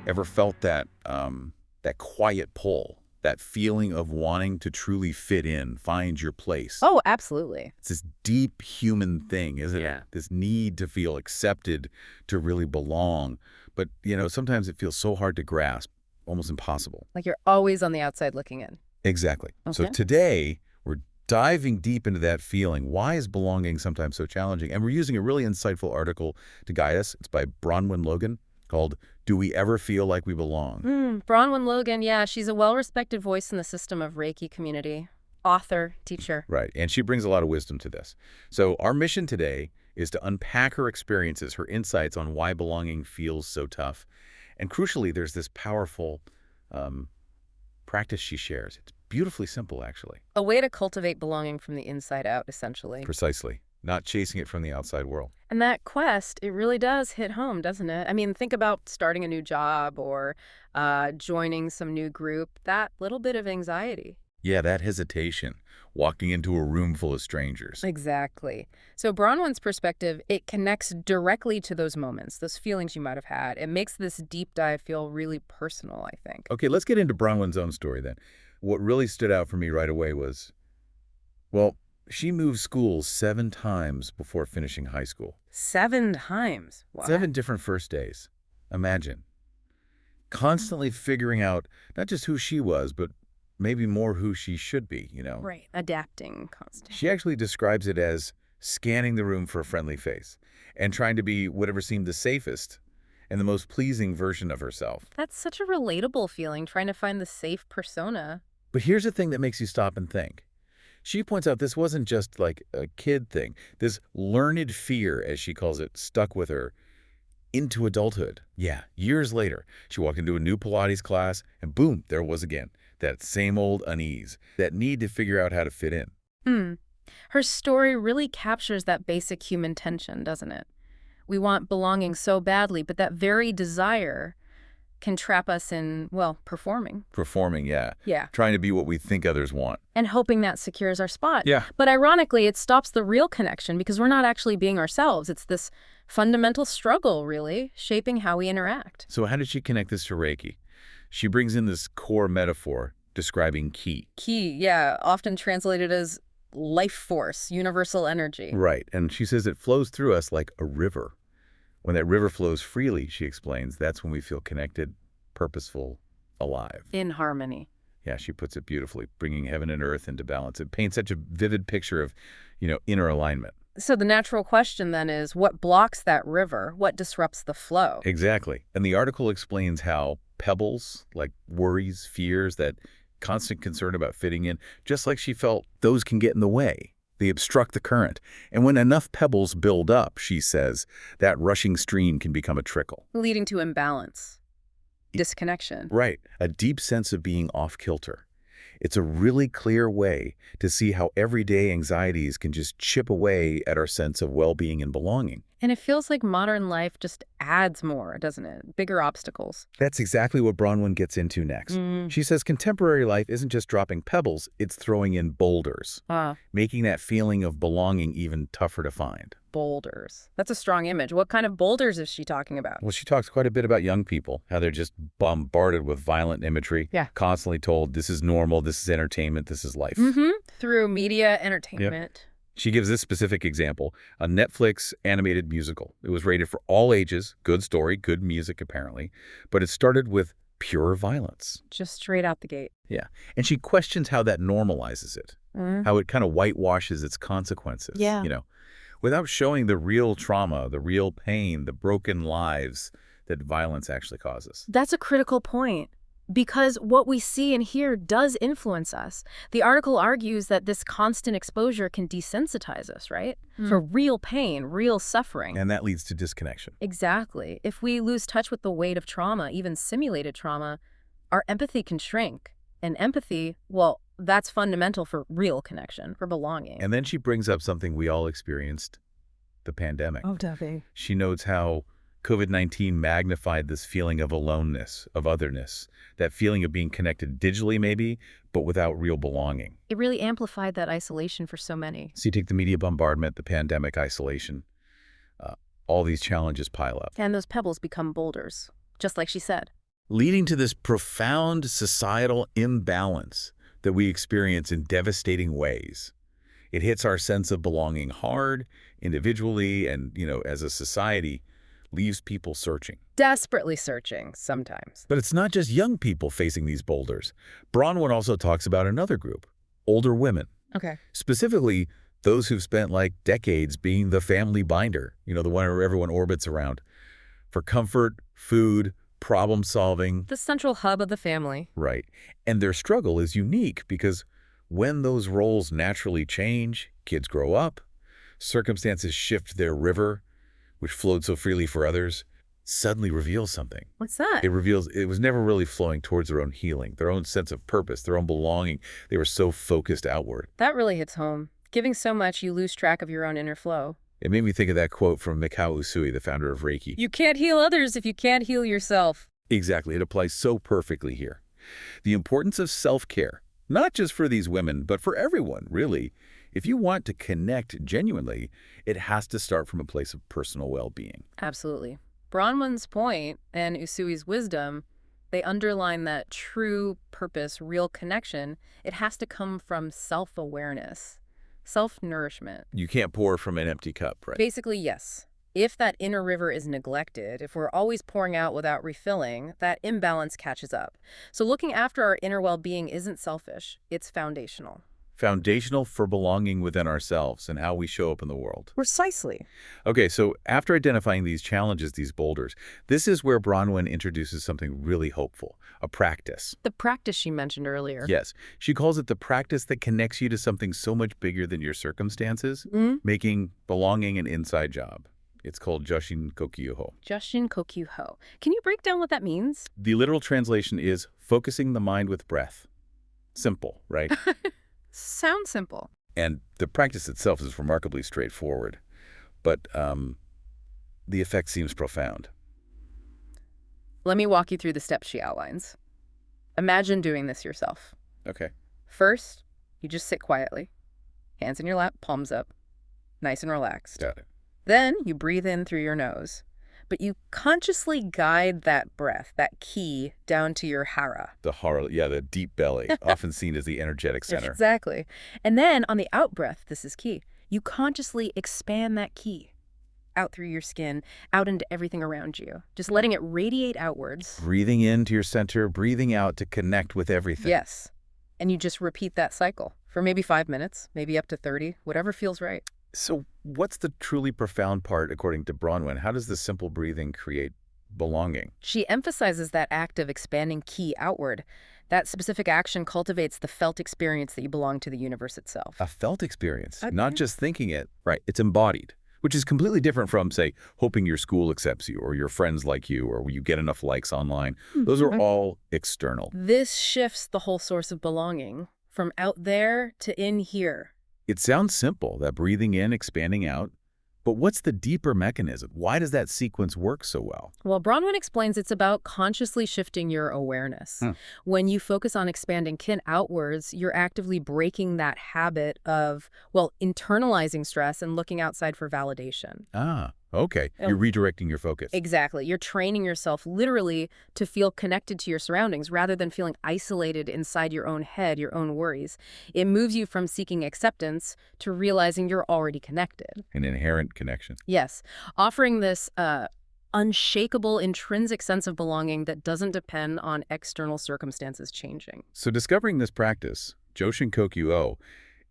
Ever felt that quiet pull, that feeling of wanting to truly fit in, find your place? Oh, absolutely. It's this deep human thing, isn't it? Yeah. This need to feel accepted, to really belong. But, sometimes it feels so hard to grasp, almost impossible. Like you're always on the outside looking in. Exactly. So Okay. today, we're diving deep into that feeling. Why is belonging sometimes so challenging? And we're using a really insightful article to guide us. It's by Bronwen Logan called Do We Ever Feel Like We Belong? Bronwen Logan, yeah, she's a well-respected voice in the system of Reiki community. Author, teacher. Right. And she brings a lot of wisdom to this. So our mission today is to unpack her experiences, her insights on why belonging feels so tough. And crucially, there's this powerful practice she shares. It's beautifully simple, actually. A way to cultivate belonging from the inside out, essentially. Precisely. Not chasing it from the outside world. And that quest, it really does hit home, doesn't it? I mean, think about starting a new job or joining some new group. That little bit of anxiety. Yeah, that hesitation, walking into a room full of strangers. Exactly. So Bronwen's perspective, it connects directly to those moments, those feelings you might have had. It makes this deep dive feel really personal, I think. Okay, let's get into Bronwen's own story then. What really stood out for me right away was, well, she moved schools 7 times before finishing high school. 7 times. Wow. 7 different first days. Imagine. Constantly figuring out not just who she was, but maybe more who she should be, Right. Adapting constantly. She actually describes it as scanning the room for a friendly face and trying to be whatever seemed the safest and the most pleasing version of herself. That's such a relatable feeling, trying to find the safe persona. But here's the thing that makes you stop and think. She points out this wasn't just like a kid thing. This learned fear, as she calls it, stuck with her into adulthood. Yeah, years later, she walked into a new Pilates class and boom, there it was again. That same old unease, that need to figure out how to fit in. Her story really captures that basic human tension, doesn't it? We want belonging so badly, but that very desire can trap us in, well, performing. Performing, yeah. Yeah. Trying to be what we think others want. And hoping that secures our spot. Yeah. But ironically, it stops the real connection because we're not actually being ourselves. It's this fundamental struggle, really, shaping how we interact. So how did she connect this to Reiki? She brings in this core metaphor describing ki. Ki, yeah, often translated as life force, universal energy. Right, and she says it flows through us like a river. When that river flows freely, she explains, that's when we feel connected, purposeful, alive. In harmony. Yeah, she puts it beautifully, bringing heaven and earth into balance. It paints such a vivid picture of, inner alignment. So the natural question then is, what blocks that river? What disrupts the flow? Exactly. And the article explains how pebbles, like worries, fears, that constant concern about fitting in, just like she felt, those can get in the way. They obstruct the current. And when enough pebbles build up, she says, that rushing stream can become a trickle. Leading to imbalance, disconnection. Right. A deep sense of being off kilter. It's a really clear way to see how everyday anxieties can just chip away at our sense of well-being and belonging. And it feels like modern life just adds more, doesn't it? Bigger obstacles. That's exactly what Bronwen gets into next. She says contemporary life isn't just dropping pebbles, it's throwing in boulders, making that feeling of belonging even tougher to find. Boulders. That's a strong image. What kind of boulders is she talking about? Well, she talks quite a bit about young people, how they're just bombarded with violent imagery, constantly told this is normal, this is entertainment, this is life. Through media, entertainment. Yep. She gives this specific example, a Netflix animated musical. It was rated for all ages, good story, good music apparently, but it started with pure violence. Just straight out the gate. Yeah, and she questions how that normalizes it, how it kind of whitewashes its consequences, without showing the real trauma, the real pain, the broken lives that violence actually causes. That's a critical point. Because what we see and hear does influence us. The article argues that this constant exposure can desensitize us, right? For real pain, real suffering. And that leads to disconnection. Exactly. If we lose touch with the weight of trauma, even simulated trauma, our empathy can shrink. And empathy, well, that's fundamental for real connection, for belonging. And then she brings up something we all experienced, the pandemic. Oh, Duffy. She notes how COVID-19 magnified this feeling of aloneness, of otherness, that feeling of being connected digitally maybe, but without real belonging. It really amplified that isolation for so many. So you take the media bombardment, the pandemic, isolation, all these challenges pile up. And those pebbles become boulders, just like she said. leading to this profound societal imbalance that we experience in devastating ways. It hits our sense of belonging hard, individually, and, as a society, leaves people searching. Desperately searching, sometimes. But it's not just young people facing these boulders. Bronwen also talks about another group, older women. Okay. Specifically, those who've spent decades being the family binder, the one where everyone orbits around, for comfort, food, problem solving. The central hub of the family. Right. And their struggle is unique because when those roles naturally change, kids grow up, circumstances shift their river, which flowed so freely for others, suddenly reveals something. What's that? It reveals it was never really flowing towards their own healing, their own sense of purpose, their own belonging. They were so focused outward. That really hits home. Giving so much, you lose track of your own inner flow. It made me think of that quote from Mikao Usui, the founder of Reiki. You can't heal others if you can't heal yourself. Exactly. It applies so perfectly here. The importance of self-care, not just for these women, but for everyone, really. If you want to connect genuinely, it has to start from a place of personal well-being. Absolutely. Bronwen's point and Usui's wisdom, they underline that true purpose, real connection, it has to come from self-awareness, self-nourishment. You can't pour from an empty cup, right? Basically, yes. If that inner river is neglected, if we're always pouring out without refilling, that imbalance catches up. So looking after our inner well-being isn't selfish, it's foundational. Foundational for belonging within ourselves and how we show up in the world. Precisely. Okay, so after identifying these challenges, these boulders, this is where Bronwen introduces something really hopeful, a practice. The practice she mentioned earlier. Yes, she calls it the practice that connects you to something so much bigger than your circumstances, making belonging an inside job. It's called Joshin Kokyu Ho. Joshin Kokyu Ho. Can you break down what that means? The literal translation is focusing the mind with breath. Simple, right? Sounds simple. And the practice itself is remarkably straightforward, but the effect seems profound. Let me walk you through the steps she outlines. Imagine doing this yourself. Okay. First, you just sit quietly, hands in your lap, palms up, nice and relaxed. Got it. Then you breathe in through your nose, but you consciously guide that breath, that ki, down to your hara. The hara, yeah, the deep belly, often seen as the energetic center. Exactly. And then on the out breath, this is key, you consciously expand that ki out through your skin, out into everything around you, just letting it radiate outwards. Breathing into your center, breathing out to connect with everything. Yes. And you just repeat that cycle for maybe 5 minutes, maybe up to 30, whatever feels right. So what's the truly profound part, according to Bronwen? How does this simple breathing create belonging? She emphasizes that act of expanding ki outward. That specific action cultivates the felt experience that you belong to the universe itself. A felt experience, not just thinking it, right? It's embodied, which is completely different from, say, hoping your school accepts you or your friends like you or you get enough likes online. Those are all external. This shifts the whole source of belonging from out there to in here. It sounds simple, that breathing in, expanding out, but what's the deeper mechanism? Why does that sequence work so well? Well, Bronwen explains it's about consciously shifting your awareness. When you focus on expanding kin outwards, you're actively breaking that habit of, internalizing stress and looking outside for validation. Ah, okay. You're redirecting your focus. Exactly. You're training yourself literally to feel connected to your surroundings rather than feeling isolated inside your own head, your own worries. It moves you from seeking acceptance to realizing you're already connected. An inherent connection. Yes. Offering this unshakable, intrinsic sense of belonging that doesn't depend on external circumstances changing. So discovering this practice, Joshin Kokyu Ho,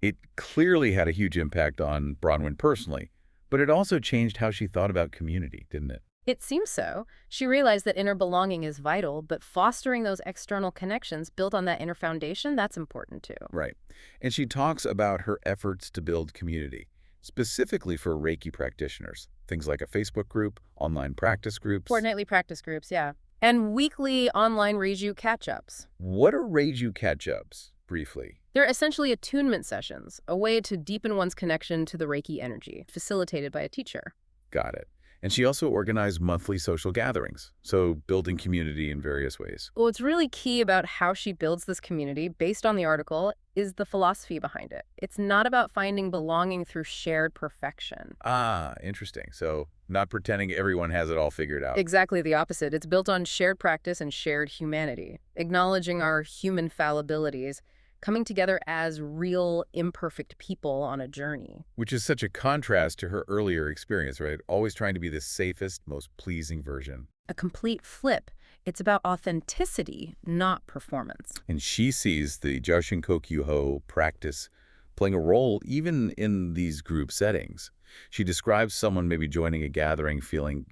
it clearly had a huge impact on Bronwen personally. But it also changed how she thought about community, didn't it? It seems so. She realized that inner belonging is vital, but fostering those external connections built on that inner foundation, that's important too. Right. And she talks about her efforts to build community, specifically for Reiki practitioners. Things like a Facebook group, online practice groups. Fortnightly practice groups, yeah. And weekly online Reiju catch-ups. What are Reiju catch-ups, briefly? They're essentially attunement sessions, a way to deepen one's connection to the Reiki energy, facilitated by a teacher. Got it. And she also organized monthly social gatherings, so building community in various ways. What's really key about how she builds this community, based on the article, is the philosophy behind it. It's not about finding belonging through shared perfection. Ah, interesting. So not pretending everyone has it all figured out. Exactly the opposite. It's built on shared practice and shared humanity, acknowledging our human fallibilities, coming together as real, imperfect people on a journey. Which is such a contrast to her earlier experience, right? Always trying to be the safest, most pleasing version. A complete flip. It's about authenticity, not performance. And she sees the Joshin Kokyu Ho practice playing a role even in these group settings. She describes someone maybe joining a gathering feeling,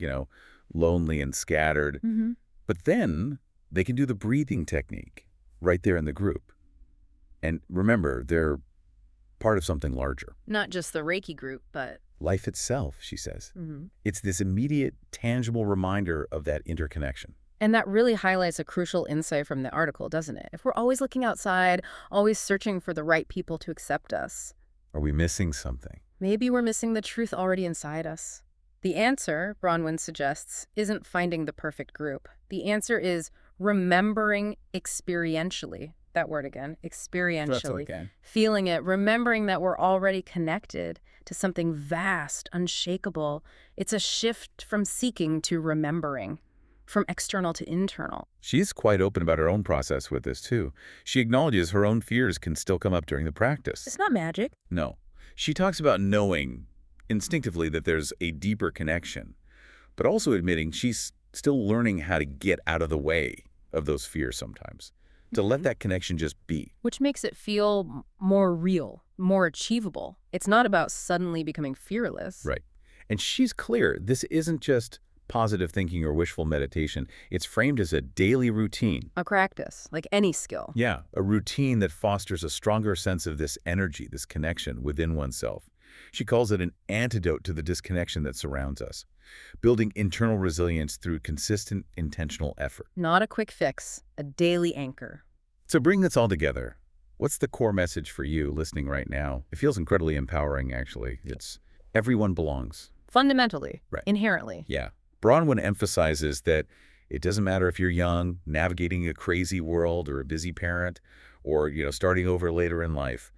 lonely and scattered. But then they can do the breathing technique right there in the group. And remember, they're part of something larger. Not just the Reiki group, but Life itself, she says. It's this immediate, tangible reminder of that interconnection. And that really highlights a crucial insight from the article, doesn't it? If we're always looking outside, always searching for the right people to accept us, Are we missing something? maybe we're missing the truth already inside us. The answer, Bronwen suggests, isn't finding the perfect group. The answer is remembering experientially. That word again, experientially. Feeling it, remembering that we're already connected to something vast, unshakable. It's a shift from seeking to remembering, from external to internal. She's quite open about her own process with this, too. She acknowledges her own fears can still come up during the practice. It's not magic. No. She talks about knowing instinctively that there's a deeper connection, but also admitting she's still learning how to get out of the way of those fears sometimes, to let that connection just be. Which makes it feel more real, more achievable. It's not about suddenly becoming fearless. Right. And she's clear, this isn't just positive thinking or wishful meditation. It's framed as a daily routine. A practice, like any skill. Yeah, a routine that fosters a stronger sense of this energy, this connection within oneself. She calls it an antidote to the disconnection that surrounds us, building internal resilience through consistent, intentional effort. Not a quick fix, a daily anchor. So bring this all together. What's the core message for you listening right now? It feels incredibly empowering, actually. It's everyone belongs. Fundamentally, Right. Inherently. Yeah. Bronwen emphasizes that it doesn't matter if you're young, navigating a crazy world, or a busy parent, or, starting over later in life.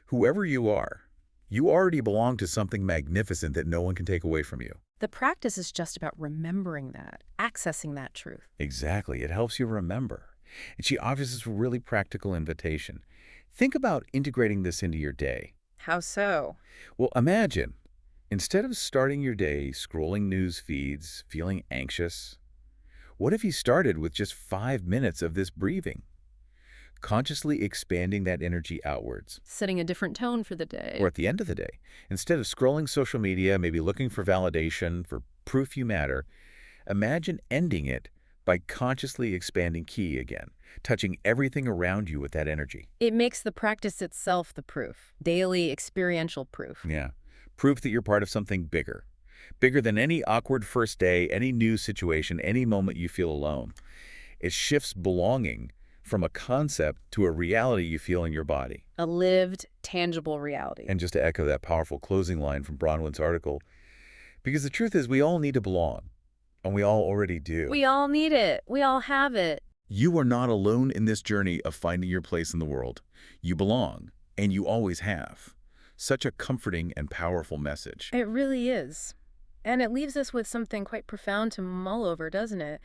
Whoever you are, you already belong to something magnificent that no one can take away from you. The practice is just about remembering that, accessing that truth. Exactly. It helps you remember. And she offers this really practical invitation. Think about integrating this into your day. How so? Well, imagine, instead of starting your day scrolling news feeds, feeling anxious, what if you started with just 5 minutes of this breathing? Consciously expanding that energy outwards. Setting a different tone for the day. Or at the end of the day, instead of scrolling social media, maybe looking for validation, for proof you matter, imagine ending it by consciously expanding ki again, touching everything around you with that energy. It makes the practice itself the proof, daily experiential proof. Yeah. Proof that you're part of something bigger. Bigger than any awkward first day, any new situation, any moment you feel alone. It shifts belonging from a concept to a reality you feel in your body. A lived, tangible reality. And just to echo that powerful closing line from Bronwen's article, because the truth is we all need to belong, and we all already do. We all need it. We all have it. You are not alone in this journey of finding your place in the world. You belong, and you always have. Such a comforting and powerful message. It really is. And it leaves us with something quite profound to mull over, doesn't it?